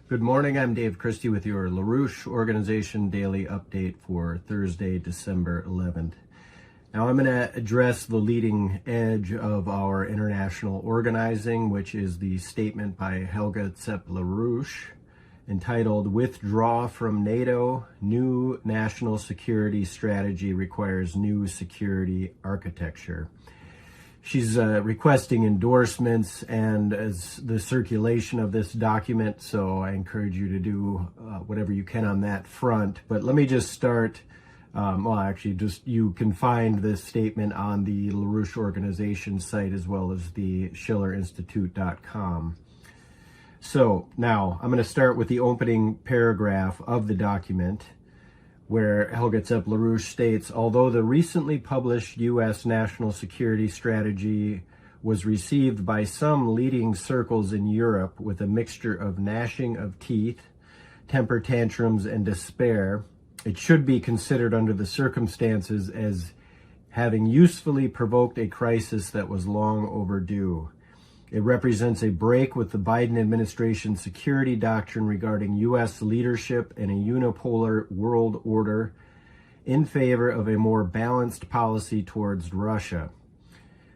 Good morning, I'm Dave Christie with your LaRouche Organization Daily Update for Thursday, December 11th. Now I'm going to address the leading edge of our international organizing, which is the statement by Helga Zepp-LaRouche entitled, "Withdraw from NATO, New National Security Strategy Requires New Security Architecture." She's requesting endorsements and as the circulation of this document, so I encourage you to do whatever you can on that front. But let me just start, you can find this statement on the LaRouche Organization site as well as the schillerinstitute.com. So now I'm going to start with the opening paragraph of the document, where Helga Zepp-LaRouche states, although the recently published U.S. national security strategy was received by some leading circles in Europe with a mixture of gnashing of teeth, temper tantrums, and despair, it should be considered under the circumstances as having usefully provoked a crisis that was long overdue. It represents a break with the Biden administration's security doctrine regarding U.S. leadership and a unipolar world order in favor of a more balanced policy towards Russia.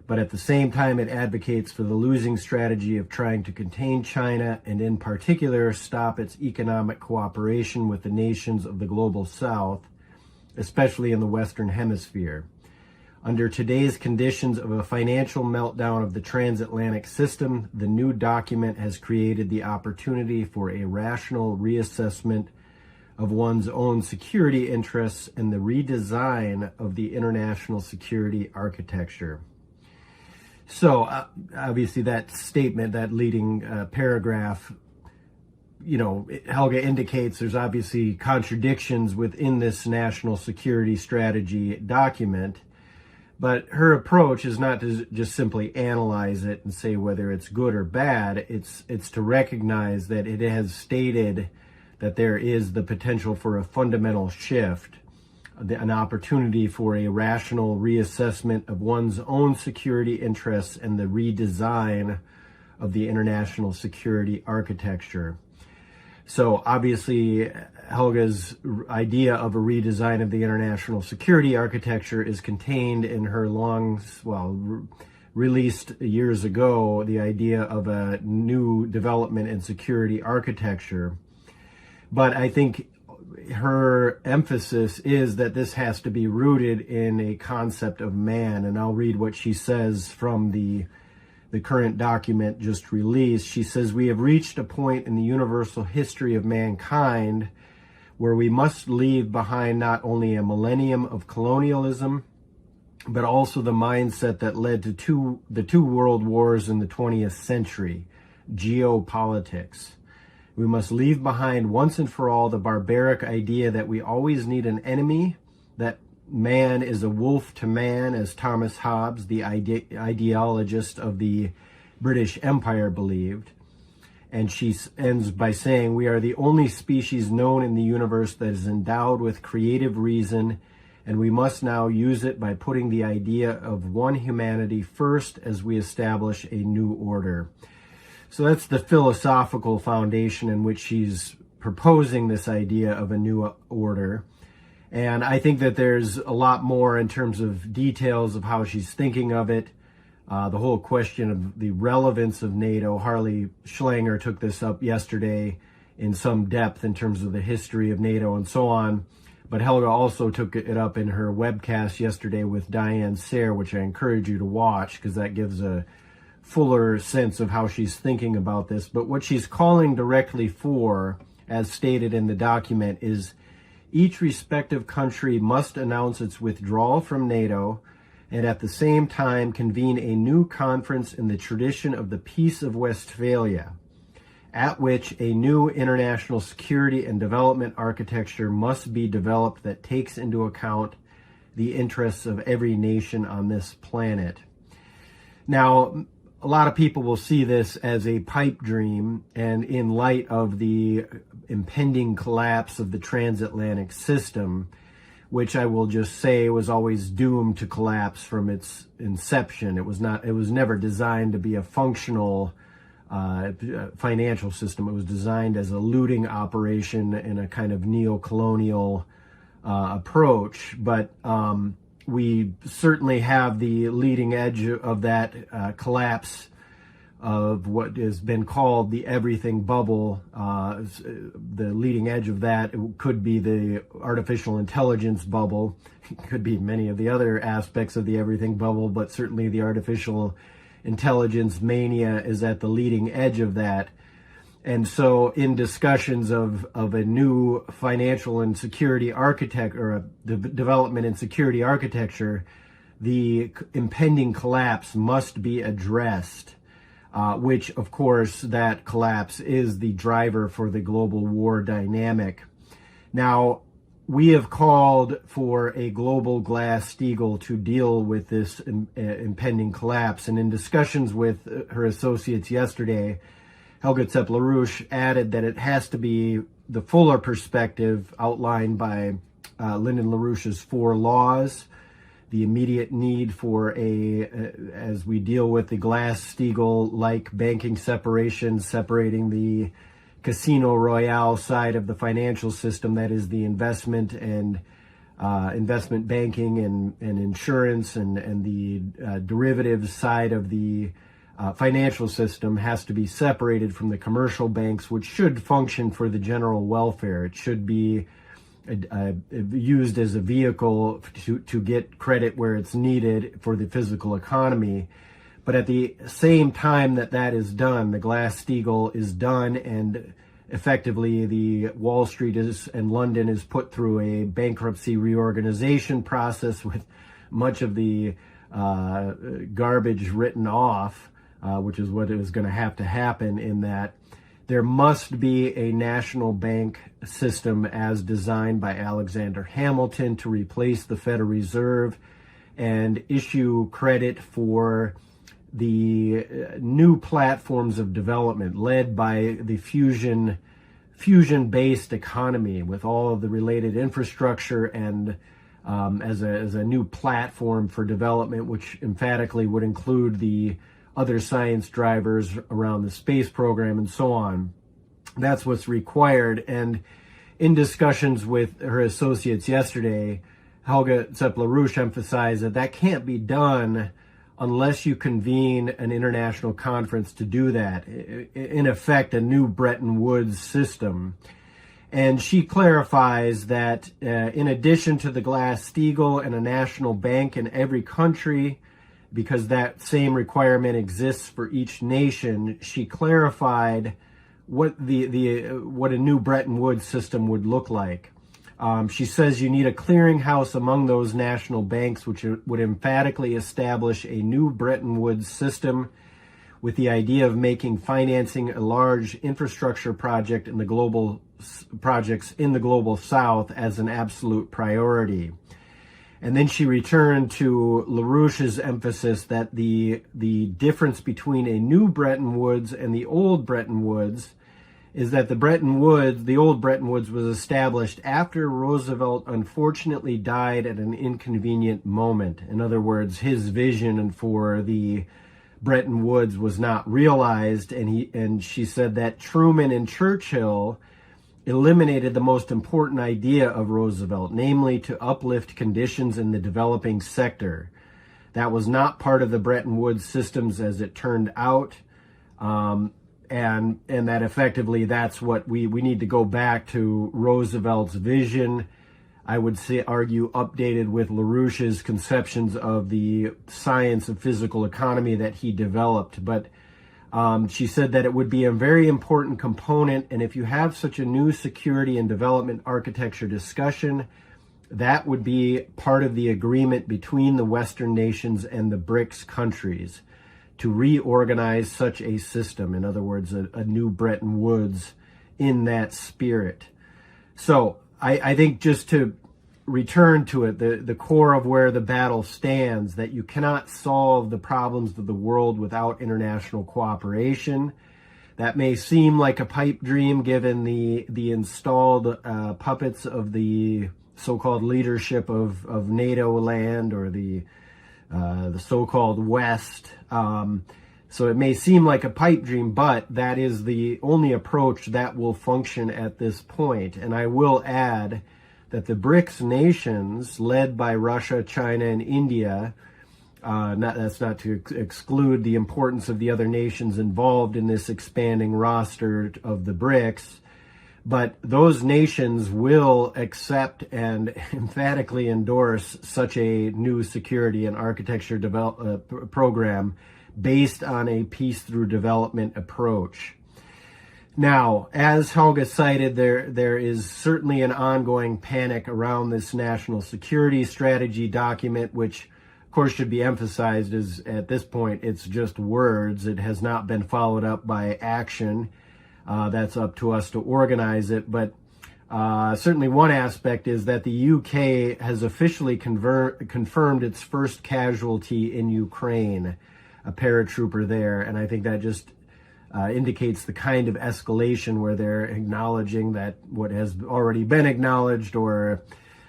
But at the same time, it advocates for the losing strategy of trying to contain China and in particular stop its economic cooperation with the nations of the global South, especially in the Western Hemisphere. Under today's conditions of a financial meltdown of the transatlantic system, the new document has created the opportunity for a rational reassessment of one's own security interests and the redesign of the international security architecture. So obviously that statement, that leading paragraph, Helga indicates there's obviously contradictions within this national security strategy document. But her approach is not to just simply analyze it and say whether it's good or bad. It's to recognize that it has stated that there is the potential for a fundamental shift, an opportunity for a rational reassessment of one's own security interests and the redesign of the international security architecture. So obviously, Helga's idea of a redesign of the international security architecture is contained in her released years ago, the idea of a new development and security architecture. But I think her emphasis is that this has to be rooted in a concept of man. And I'll read what she says from the current document just released. She says, "We have reached a point in the universal history of mankind where we must leave behind not only a millennium of colonialism, but also the mindset that led to the two world wars in the 20th century, geopolitics. We must leave behind once and for all the barbaric idea that we always need an enemy, that man is a wolf to man, as Thomas Hobbes, the ideologist of the British Empire, believed." And she ends by saying, "We are the only species known in the universe that is endowed with creative reason, and we must now use it by putting the idea of one humanity first as we establish a new order." So that's the philosophical foundation in which she's proposing this idea of a new order. And I think that there's a lot more in terms of details of how she's thinking of it. The whole question of the relevance of NATO. Harley Schlanger took this up yesterday in some depth in terms of the history of NATO and so on. But Helga also took it up in her webcast yesterday with Diane Sayre, which I encourage you to watch because that gives a fuller sense of how she's thinking about this. But what she's calling directly for, as stated in the document, is each respective country must announce its withdrawal from NATO and at the same time convene a new conference in the tradition of the Peace of Westphalia, at which a new international security and development architecture must be developed that takes into account the interests of every nation on this planet. Now, a lot of people will see this as a pipe dream, and in light of the impending collapse of the transatlantic system, which I will just say was always doomed to collapse from its inception. It was never designed to be a functional financial system. It was designed as a looting operation in a kind of neo-colonial approach, but we certainly have the leading edge of that collapse of what has been called the everything bubble. The leading edge of that could be the artificial intelligence bubble. It could be many of the other aspects of the everything bubble, but certainly the artificial intelligence mania is at the leading edge of that. And so in discussions of a new financial and security architect, or a development and security architecture, the impending collapse must be addressed, which of course that collapse is the driver for the global war dynamic. Now, we have called for a global Glass-Steagall to deal with this impending collapse. And in discussions with her associates yesterday, Helga Zepp-LaRouche added that it has to be the fuller perspective outlined by Lyndon LaRouche's 4 laws, the immediate need for as we deal with the Glass-Steagall-like banking separation, separating the Casino Royale side of the financial system, that is the investment and investment banking and insurance and the derivatives side of the financial system has to be separated from the commercial banks, which should function for the general welfare. It should be used as a vehicle to get credit where it's needed for the physical economy. But at the same time that is done, the Glass-Steagall is done, and effectively the Wall Street and London is put through a bankruptcy reorganization process with much of the garbage written off, which is what is going to have to happen, in that there must be a national bank system as designed by Alexander Hamilton to replace the Federal Reserve and issue credit for the new platforms of development led by the fusion-based economy with all of the related infrastructure, and as a new platform for development, which emphatically would include the other science drivers around the space program and so on. That's what's required. And in discussions with her associates yesterday, Helga Zepp-LaRouche emphasized that can't be done unless you convene an international conference to do that. In effect, a new Bretton Woods system. And she clarifies that in addition to the Glass-Steagall and a national bank in every country, because that same requirement exists for each nation, she clarified what what a new Bretton Woods system would look like. She says you need a clearinghouse among those national banks, which would emphatically establish a new Bretton Woods system with the idea of making financing a large infrastructure project in the global projects in the global South as an absolute priority. And then she returned to LaRouche's emphasis that the difference between a new Bretton Woods and the old Bretton Woods is that the old Bretton Woods was established after Roosevelt unfortunately died at an inconvenient moment. In other words, his vision for the Bretton Woods was not realized, and she said that Truman and Churchill eliminated the most important idea of Roosevelt, namely to uplift conditions in the developing sector. That was not part of the Bretton Woods systems as it turned out. And that effectively that's what we need to go back to Roosevelt's vision. I would argue updated with LaRouche's conceptions of the science of physical economy that he developed. But she said that it would be a very important component, and if you have such a new security and development architecture discussion, that would be part of the agreement between the Western nations and the BRICS countries to reorganize such a system. In other words, a new Bretton Woods in that spirit. So I think, just to return to it, the core of where the battle stands, that you cannot solve the problems of the world without international cooperation. That may seem like a pipe dream given the installed puppets of the so-called leadership of NATO land, or the so-called West. So it may seem like a pipe dream, but that is the only approach that will function at this point. And I will add that the BRICS nations, led by Russia, China, and India, that's not to exclude the importance of the other nations involved in this expanding roster of the BRICS, but those nations will accept and emphatically endorse such a new security and architecture program based on a peace through development approach. Now, as Helga cited, there is certainly an ongoing panic around this national security strategy document, which, of course, should be emphasized as at this point, it's just words. It has not been followed up by action. That's up to us to organize it. But certainly one aspect is that the UK has officially confirmed its first casualty in Ukraine, a paratrooper there. And I think that just indicates the kind of escalation where they're acknowledging that what has already been acknowledged or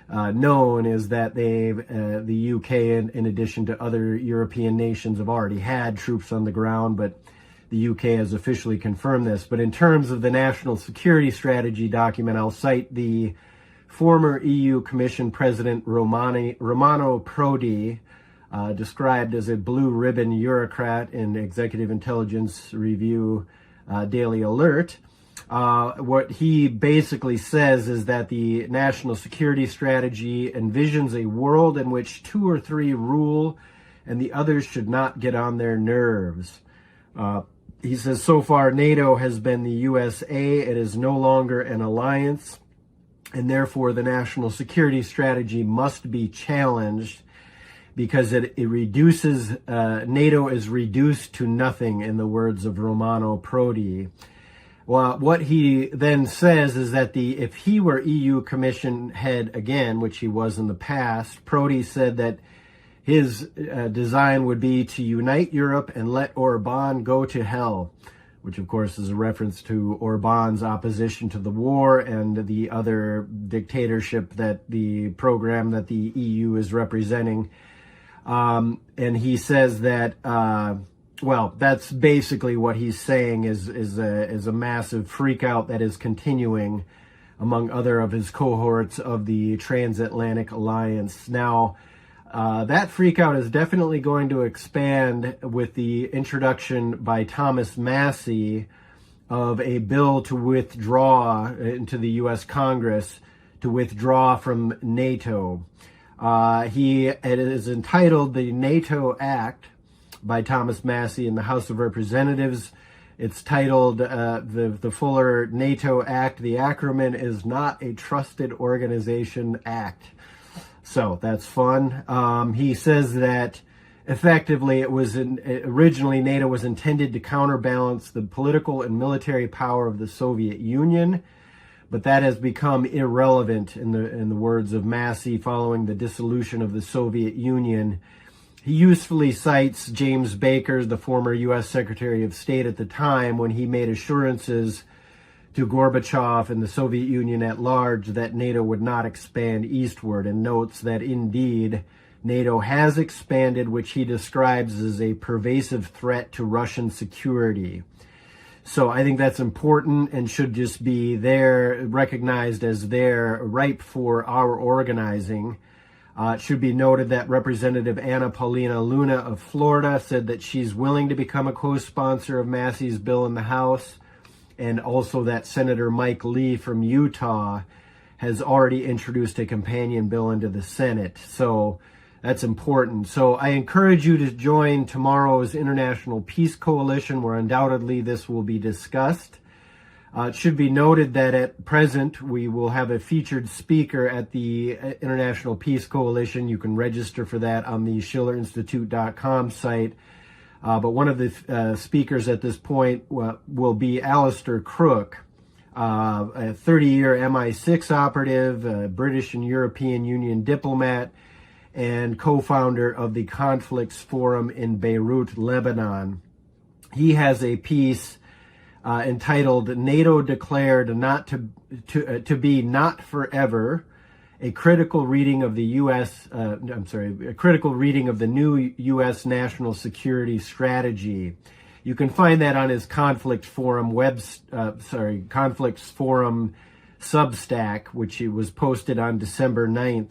known is that the UK, in addition to other European nations, have already had troops on the ground, but the UK has officially confirmed this. But in terms of the national security strategy document, I'll cite the former EU Commission President Romano Prodi, described as a blue ribbon bureaucrat in Executive Intelligence Review Daily Alert. What he basically says is that the national security strategy envisions a world in which 2 or 3 rule and the others should not get on their nerves. He says, so far, NATO has been the USA. It is no longer an alliance, and therefore the national security strategy must be challenged because it reduces, NATO is reduced to nothing, in the words of Romano Prodi. Well, what he then says is that if he were EU Commission head again, which he was in the past, Prodi said that his design would be to unite Europe and let Orban go to hell, which of course is a reference to Orban's opposition to the war and the other dictatorship that the program that the EU is representing. And he says that, well, that's basically what he's saying is a massive freak out that is continuing among other of his cohorts of the transatlantic alliance. Now, that freakout is definitely going to expand with the introduction by Thomas Massie of a bill to withdraw into the U.S. Congress, to withdraw from NATO. It is entitled the NATO Act by Thomas Massie in the House of Representatives. It's titled the fuller NATO Act. The acronym is Not a Trusted Organization Act. So that's fun. He says that effectively originally NATO was intended to counterbalance the political and military power of the Soviet Union, but that has become irrelevant in the words of Massie following the dissolution of the Soviet Union. He usefully cites James Baker, the former U.S. Secretary of State at the time, when he made assurances to Gorbachev and the Soviet Union at large that NATO would not expand eastward, and notes that indeed NATO has expanded, which he describes as a pervasive threat to Russian security. So I think that's important and should just be there, recognized as there, ripe for our organizing. It should be noted that Representative Anna Paulina Luna of Florida said that she's willing to become a co-sponsor of Massie's bill in the House, and also that Senator Mike Lee from Utah has already introduced a companion bill into the Senate. So that's important. So I encourage you to join tomorrow's International Peace Coalition, where undoubtedly this will be discussed. It should be noted that at present we will have a featured speaker at the International Peace Coalition. You can register for that on the SchillerInstitute.com site. But one of the speakers at this point will be Alistair Crook, a 30-year MI6 operative, a British and European Union diplomat, and co-founder of the Conflicts Forum in Beirut, Lebanon. He has a piece entitled "NATO Declared Not to Be Not Forever," a critical reading of the a critical reading of the new U.S. national security strategy. You can find that on his Conflicts Forum Substack, which was posted on December 9th.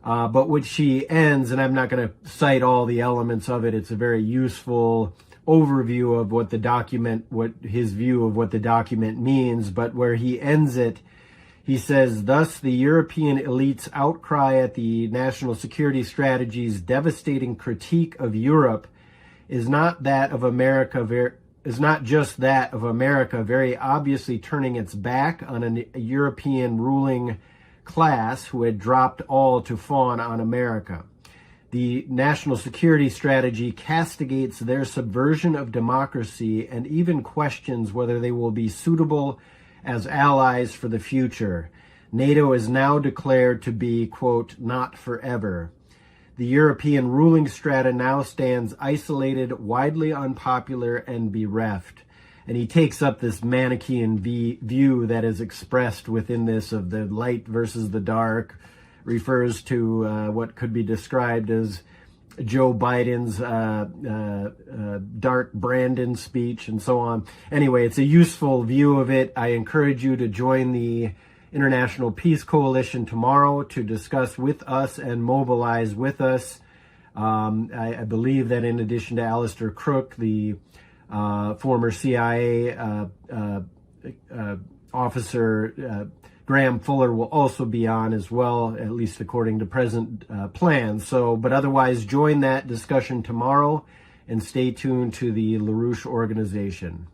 But which she ends, and I'm not going to cite all the elements of it. It's a very useful overview of what the document, what his view of what the document means. But where he ends it, he says, thus the European elite's outcry at the national security strategy's devastating critique of Europe is not just that of America very obviously turning its back on a European ruling class who had dropped all to fawn on America. The national security strategy castigates their subversion of democracy and even questions whether they will be suitable as allies for the future. NATO is now declared to be, quote, not forever. The European ruling strata now stands isolated, widely unpopular, and bereft. And he takes up this Manichaean view that is expressed within this of the light versus the dark, refers to what could be described as Joe Biden's Dark Brandon speech and so on. Anyway, it's a useful view of it. I encourage you to join the International Peace Coalition tomorrow to discuss with us and mobilize with us. I believe that in addition to Alistair Crook, the former CIA officer Graham Fuller will also be on as well, at least according to present plans. But otherwise, join that discussion tomorrow and stay tuned to the LaRouche organization.